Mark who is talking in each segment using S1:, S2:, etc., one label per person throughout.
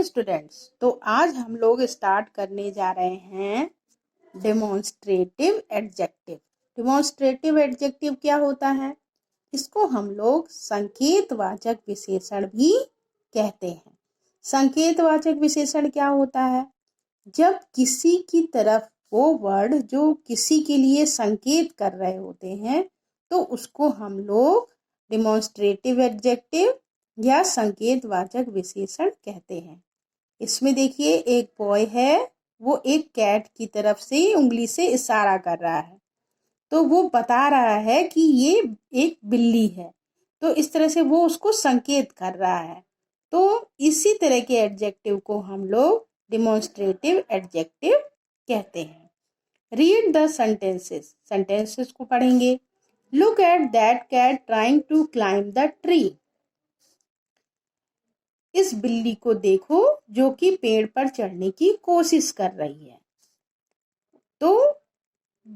S1: Okay students, तो आज हम लोग स्टार्ट करने जा रहे हैं डेमोन्स्ट्रेटिव एडजेक्टिव। डेमोन्स्ट्रेटिव एडजेक्टिव क्या होता है? इसको हम लोग संकेतवाचक विशेषण भी कहते हैं। संकेतवाचक विशेषण क्या होता है? जब किसी की तरफ वो वर्ड जो किसी के लिए संकेत कर रहे होते हैं तो उसको हम लोग डेमोन्स्ट्रेटिव एडजेक्टिव या संकेतवाचक विशेषण कहते हैं। इसमें देखिए, एक बॉय है, वो एक कैट की तरफ से उंगली से इशारा कर रहा है, तो वो बता रहा है कि ये एक बिल्ली है। तो इस तरह से वो उसको संकेत कर रहा है। तो इसी तरह के एडजेक्टिव को हम लोग डेमोन्स्ट्रेटिव एडजेक्टिव कहते हैं। Read the sentences. सेंटेंसेस को पढ़ेंगे। Look at that cat trying to climb the tree. इस बिल्ली को देखो जो कि पेड़ पर चढ़ने की कोशिश कर रही है। तो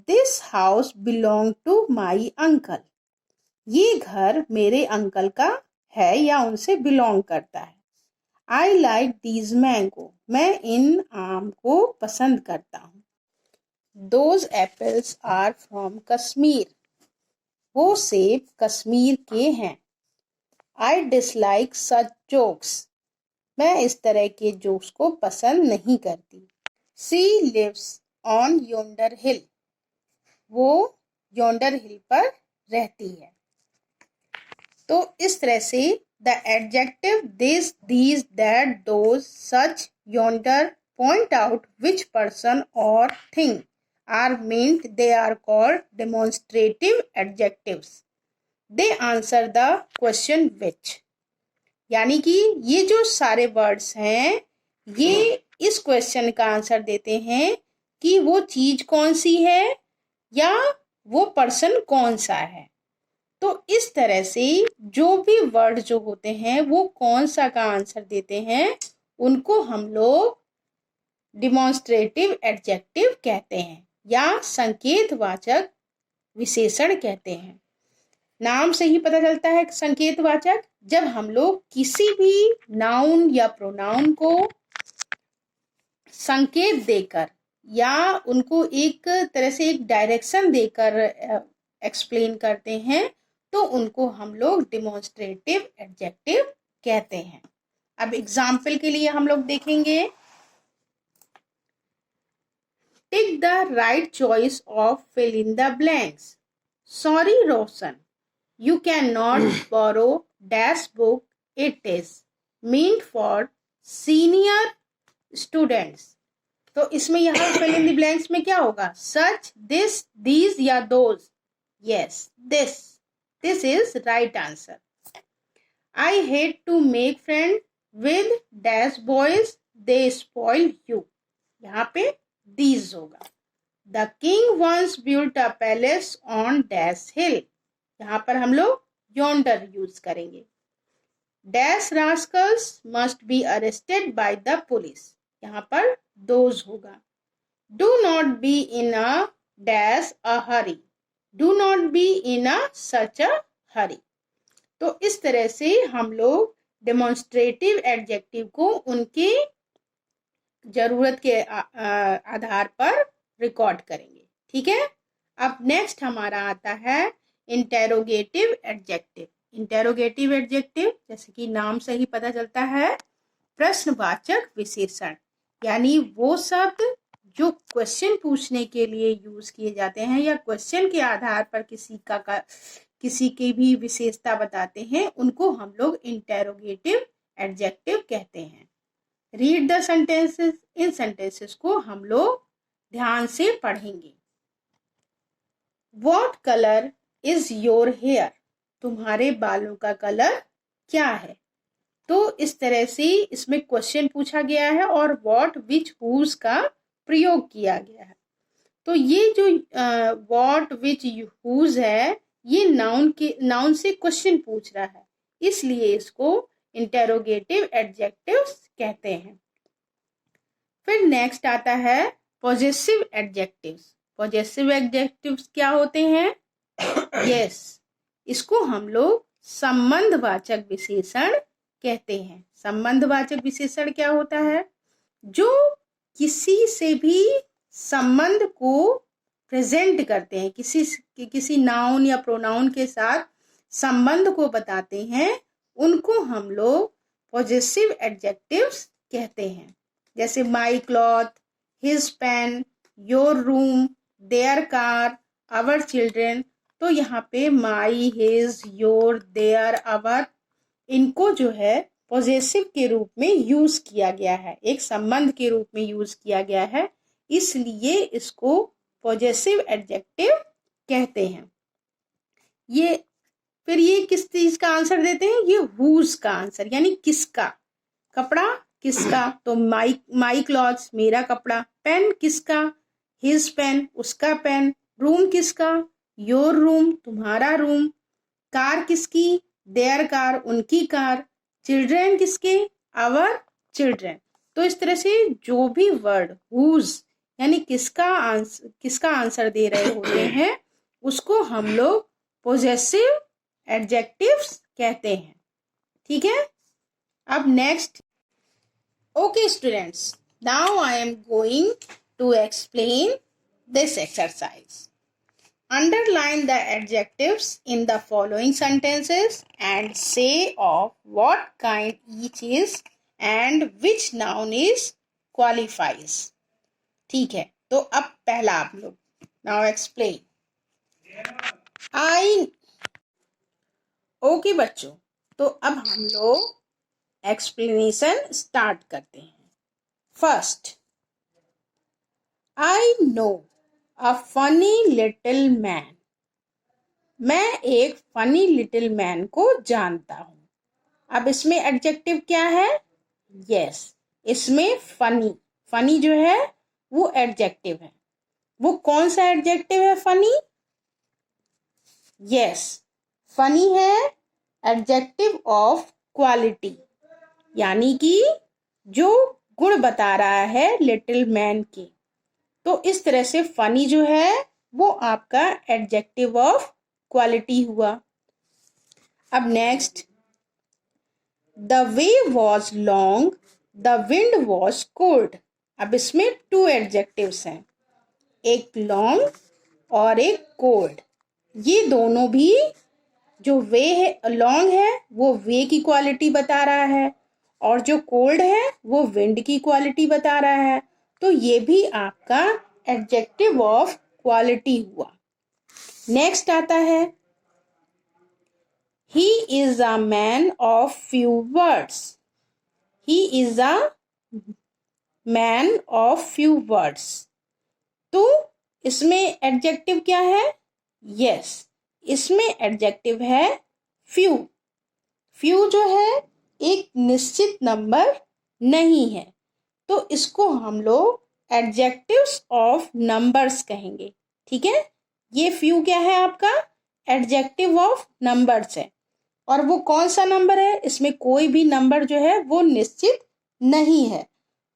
S1: this house belong to my uncle. ये घर मेरे अंकल का है या उनसे बिलोंग करता है। I like these mango. मैं इन आम को पसंद करता हूँ। Those apples are from Kashmir. वो सेब कश्मीर के हैं। I dislike such jokes. मैं इस तरह के जोक्स को पसंद नहीं करती। She lives on yonder hill. वो योंडर हिल पर रहती है। तो इस तरह से the adjective this, these, that, those, such, yonder point out which person or thing are meant. They are called demonstrative adjectives. They answer the question which. यानी कि ये जो सारे वर्ड्स हैं ये इस क्वेश्चन का आंसर देते हैं कि वो चीज कौन सी है या वो पर्सन कौन सा है। तो इस तरह से जो भी वर्ड जो होते हैं वो कौन सा का आंसर देते हैं उनको हम लोग डिमॉन्स्ट्रेटिव एडजेक्टिव कहते हैं या संकेतवाचक विशेषण कहते हैं। नाम से ही पता चलता है संकेतवाचक। जब हम लोग किसी भी नाउन या प्रोनाउन को संकेत देकर या उनको एक तरह से एक डायरेक्शन देकर एक्सप्लेन करते हैं तो उनको हम लोग डिमॉन्स्ट्रेटिव एडजेक्टिव कहते हैं। अब एग्जाम्पल के लिए हम लोग देखेंगे। Tick the right choice of fill in the blanks. Sorry Roshan, you cannot borrow dash book. It is meant for senior students. तो इसमें यहाँ fill in the blanks में क्या होगा? Such, this, these या those? Yes, this. This is right answer. I hate to make friend with dash boys. They spoil you. यहाँ पे these होगा. The king once built a palace on dash hill. यहाँ पर हम लोग yonder use करेंगे। Dash rascals must be arrested by the police. यहाँ पर दोज होगा। Do not be in a dash a hurry. Do not be in a such a hurry. तो इस तरह से हम लोग डेमोन्स्ट्रेटिव एडजेक्टिव को उनके जरूरत के आधार पर रिकॉर्ड करेंगे। ठीक है। अब नेक्स्ट हमारा आता है इंटेरोगेटिव एडजेक्टिव। इंटेरोगेटिव एडजेक्टिव जैसे कि नाम से ही पता चलता है प्रश्नवाचक विशेषण, यानी वो शब्द जो क्वेश्चन पूछने के लिए यूज किए जाते हैं या क्वेश्चन के आधार पर किसी की भी विशेषता बताते हैं उनको हम लोग इंटेरोगेटिव एडजेक्टिव कहते हैं। Read the sentences. इन सेंटेंसेस को हम लोग ध्यान से पढ़ेंगे। What colour is your hair. तुम्हारे बालों का कलर क्या है। तो इस तरह से इसमें क्वेश्चन पूछा गया है और व्हाट, विच, हुज का प्रयोग किया गया है। तो ये जो व्हाट, विच, हुज है ये नाउन से क्वेश्चन पूछ रहा है, इसलिए इसको इंटेरोगेटिव एडजेक्टिव्स कहते हैं। फिर नेक्स्ट आता है पॉजेसिव एडजेक्टिव्स। पॉजेसिव एडजेक्टिव्स क्या होते हैं? यस, इसको हम लोग संबंधवाचक विशेषण कहते हैं। संबंधवाचक विशेषण क्या होता है? जो किसी से भी संबंध को प्रेजेंट करते हैं, किसी नाउन या प्रोनाउन के साथ संबंध को बताते हैं, उनको हम लोग पॉजेसिव एडजेक्टिव्स कहते हैं। जैसे my cloth, his pen, your room, their car, our children. तो यहाँ पे my, his, your, their, our, इनको जो है पॉजेसिव के रूप में यूज किया गया है, एक संबंध के रूप में यूज किया गया है, इसलिए इसको पॉजेसिव एडजेक्टिव कहते हैं। ये फिर ये किस चीज का आंसर देते हैं? ये हुज का आंसर, यानी किसका। कपड़ा किसका, तो माई क्लॉथ्स, मेरा कपड़ा। पेन किसका? हिज पेन, उसका पेन। रूम किसका? योर रूम, तुम्हारा रूम। कार किसकी? देयर कार, उनकी कार। चिल्ड्रेन किसके? Our children. तो इस तरह से जो भी वर्ड हुज यानी किसका आंसर दे रहे होते हैं, उसको हम लोग पोजेसिव एडजेक्टिव्स कहते हैं। ठीक है। अब next, okay students, now I am going to explain this exercise. Underline the adjectives in the following sentences and say of what kind each is and which noun is qualifies. ठीक है, तो अब पहला आप लोग, now explain. I, ओके बच्चों, तो अब हम लोग एक्सप्लेनेशन स्टार्ट करते हैं। First, I know a funny little man. मैं एक फनी लिटिल मैन को जानता हूं। अब इसमें एडजेक्टिव क्या है? यस, इसमें फनी जो है वो एडजेक्टिव है। वो कौन सा एडजेक्टिव है? फनी। यस, फनी है एडजेक्टिव ऑफ क्वालिटी, यानी कि जो गुण बता रहा है लिटिल मैन के। तो इस तरह से फनी जो है वो आपका एडजेक्टिव ऑफ क्वालिटी हुआ। अब next, the way was long, the wind was cold. अब इसमें टू एडजेक्टिव्स हैं, एक लॉन्ग और एक कोल्ड। ये दोनों भी, जो वे है, लॉन्ग है वो वे की क्वालिटी बता रहा है, और जो कोल्ड है वो विंड की क्वालिटी बता रहा है। तो ये भी आपका एडजेक्टिव ऑफ क्वालिटी हुआ। नेक्स्ट आता है, he is a man of few words. He is a man of few words. तो इसमें एडजेक्टिव क्या है? यस, इसमें एडजेक्टिव है फ्यू। फ्यू जो है एक निश्चित नंबर नहीं है, तो इसको हम लोग एडजेक्टिव्स ऑफ नंबर्स कहेंगे। ठीक है, ये फ्यू क्या है? आपका एडजेक्टिव ऑफ नंबर्स है। और वो कौन सा नंबर है? इसमें कोई भी नंबर जो है वो निश्चित नहीं है,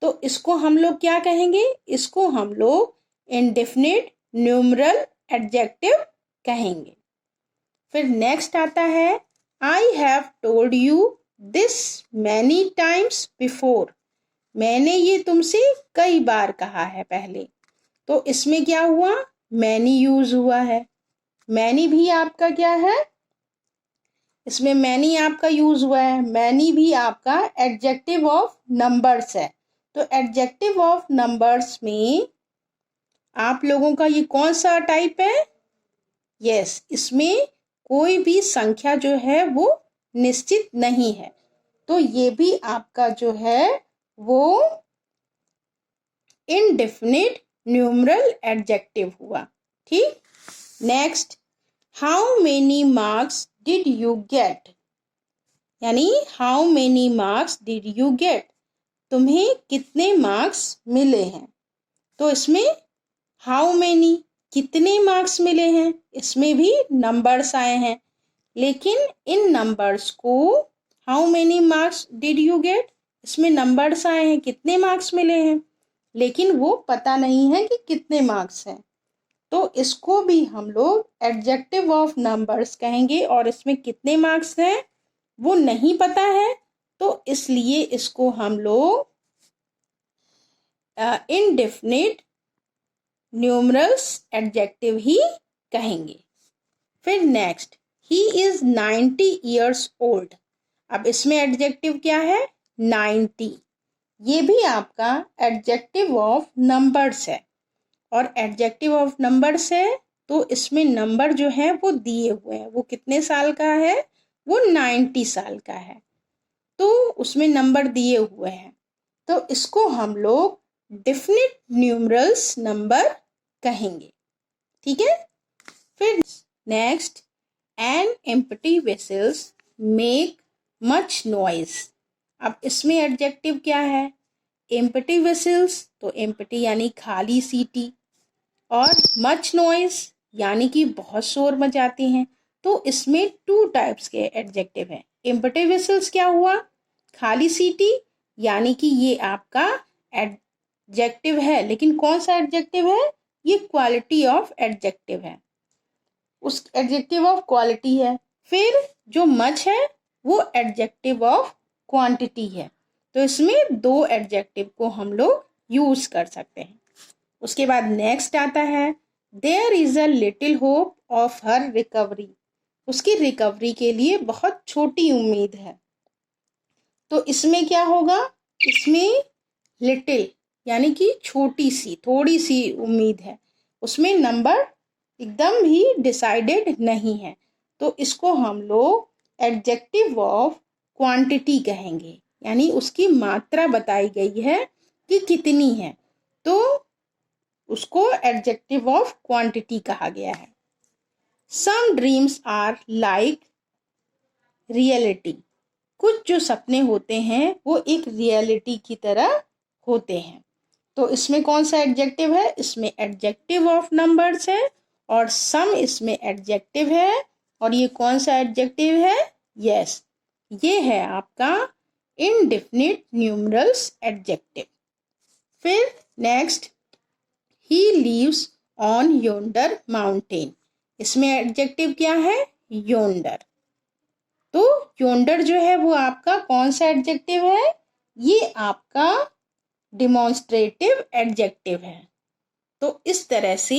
S1: तो इसको हम लोग क्या कहेंगे? इसको हम लोग इंडेफिनिट न्यूमरल एडजेक्टिव कहेंगे। फिर नेक्स्ट आता है, I have told you this many times before. मैंने ये तुमसे कई बार कहा है पहले। तो इसमें क्या हुआ? मैनी यूज हुआ है। मैनी भी आपका क्या है? इसमें मैनी आपका यूज हुआ है। मैनी भी आपका एडजेक्टिव ऑफ नंबर्स है। तो एडजेक्टिव ऑफ नंबर्स में आप लोगों का ये कौन सा टाइप है? यस, इसमें कोई भी संख्या जो है वो निश्चित नहीं है, तो ये भी आपका जो है वो इनडेफिनिट न्यूमरल एडजेक्टिव हुआ। ठीक। Next, how many marks did you get, यानी how many marks did you get, तुम्हें कितने मार्क्स मिले हैं। तो इसमें हाउ मेनी, कितने मार्क्स मिले हैं, इसमें भी नंबर्स आए हैं, लेकिन इन नंबर्स को how many marks did you gate, इसमें नंबर्स आए हैं, कितने मार्क्स मिले हैं, लेकिन वो पता नहीं है कि कितने मार्क्स हैं। तो इसको भी हम लोग एडजेक्टिव ऑफ नंबर्स कहेंगे, और इसमें कितने मार्क्स हैं वो नहीं पता है, तो इसलिए इसको हम लोग इनडेफिनिट न्यूमरल्स एडजेक्टिव ही कहेंगे। फिर next, he is 90 years old. अब इसमें एडजेक्टिव क्या है? 90। ये भी आपका एडजेक्टिव ऑफ नंबर्स है, और एडजेक्टिव ऑफ नंबर्स है तो इसमें नंबर जो है वो दिए हुए हैं। वो कितने साल का है? वो 90 साल का है, तो उसमें नंबर दिए हुए हैं, तो इसको हम लोग डेफिनिट न्यूमरल्स नंबर कहेंगे। ठीक है। फिर next, an empty vessels make much noise. अब इसमें एडजेक्टिव क्या है? एम्प्टी वेसल्स, तो एम्प्टी यानी खाली सीटी, और मच नॉइज यानी कि बहुत शोर मचाते हैं। तो इसमें टू टाइप्स के एडजेक्टिव हैं। एम्प्टी वेसल्स क्या हुआ? खाली सीटी, यानी कि ये आपका एडजेक्टिव है, लेकिन कौन सा एडजेक्टिव है? ये क्वालिटी ऑफ एडजेक्टिव है, उस एडजेक्टिव ऑफ क्वालिटी है। फिर जो मच है वो एडजेक्टिव ऑफ क्वांटिटी है। तो इसमें दो एडजेक्टिव को हम लोग यूज कर सकते हैं। उसके बाद नेक्स्ट आता है, there is a little hope of her recovery. उसकी रिकवरी के लिए बहुत छोटी उम्मीद है। तो इसमें क्या होगा? इसमें लिटिल यानी कि छोटी सी, थोड़ी सी उम्मीद है, उसमें नंबर एकदम ही डिसाइडेड नहीं है, तो इसको हम लोग एडजेक्टिव ऑफ क्वांटिटी कहेंगे, यानी उसकी मात्रा बताई गई है कि कितनी है, तो उसको एडजेक्टिव ऑफ क्वांटिटी कहा गया है। सम ड्रीम्स आर लाइक रियलिटी। कुछ जो सपने होते हैं वो एक रियलिटी की तरह होते हैं। तो इसमें कौन सा एडजेक्टिव है? इसमें एडजेक्टिव ऑफ नंबर्स है, और सम इसमें एडजेक्टिव है, और ये कौन सा एडजेक्टिव है? यस, ये है आपका इनडेफिनिट न्यूमरल्स एडजेक्टिव। फिर next, he lives on yonder mountain. इसमें एडजेक्टिव क्या है? योंडर। तो योंडर जो है वो आपका कौन सा एडजेक्टिव है? ये आपका डिमॉन्स्ट्रेटिव एडजेक्टिव है। तो इस तरह से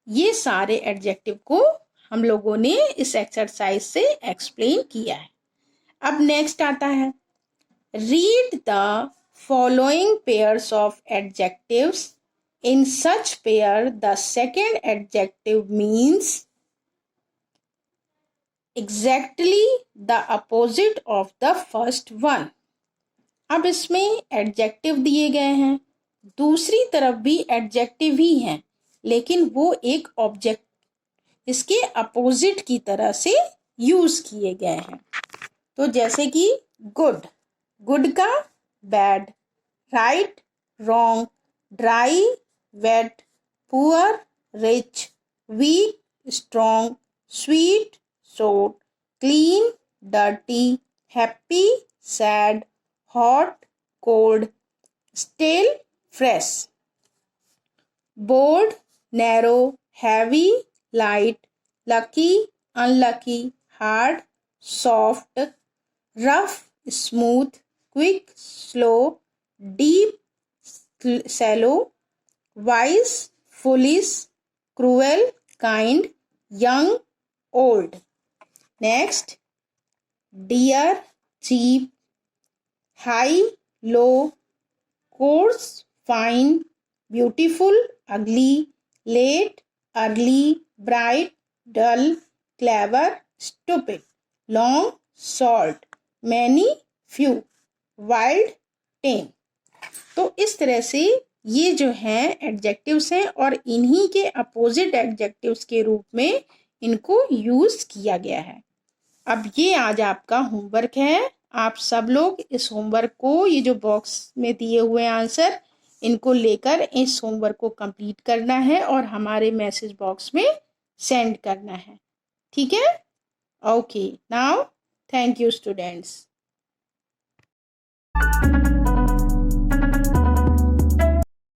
S1: ये सारे एडजेक्टिव को हम लोगों ने इस एक्सरसाइज से एक्सप्लेन किया है। अब नेक्स्ट आता है, read the following pairs of adjectives. In such pair the second adjective means exactly the opposite of the first one। अब इसमें एडजेक्टिव दिए गए हैं, दूसरी तरफ भी एडजेक्टिव ही हैं, लेकिन वो एक ऑब्जेक्ट इसके अपोजिट की तरह से यूज किए गए हैं। तो जैसे कि गुड, गुड का bad, right wrong, dry wet, poor rich, weak strong, sweet sour, clean, dirty, happy, sad, hot, cold, stale, fresh, bold, narrow, heavy, light, lucky, unlucky, hard, soft, rough, smooth, quick, slow, deep, shallow, wise, foolish, cruel, kind, young, old। Next, dear, cheap, high, low, coarse, fine, beautiful, ugly, late, early, bright, dull, clever, stupid, long, short, many, few, wild, tame। तो इस तरह से ये जो है adjectives हैं, और इन्हीं के अपोजिट एडजेक्टिव्स के रूप में इनको यूज किया गया है। अब ये आज आपका होमवर्क है। आप सब लोग इस होमवर्क को, ये जो बॉक्स में दिए हुए आंसर, इनको लेकर इस होमवर्क को कंप्लीट करना है और हमारे मैसेज बॉक्स में सेंड करना है। ठीक है? Okay, now thank you students.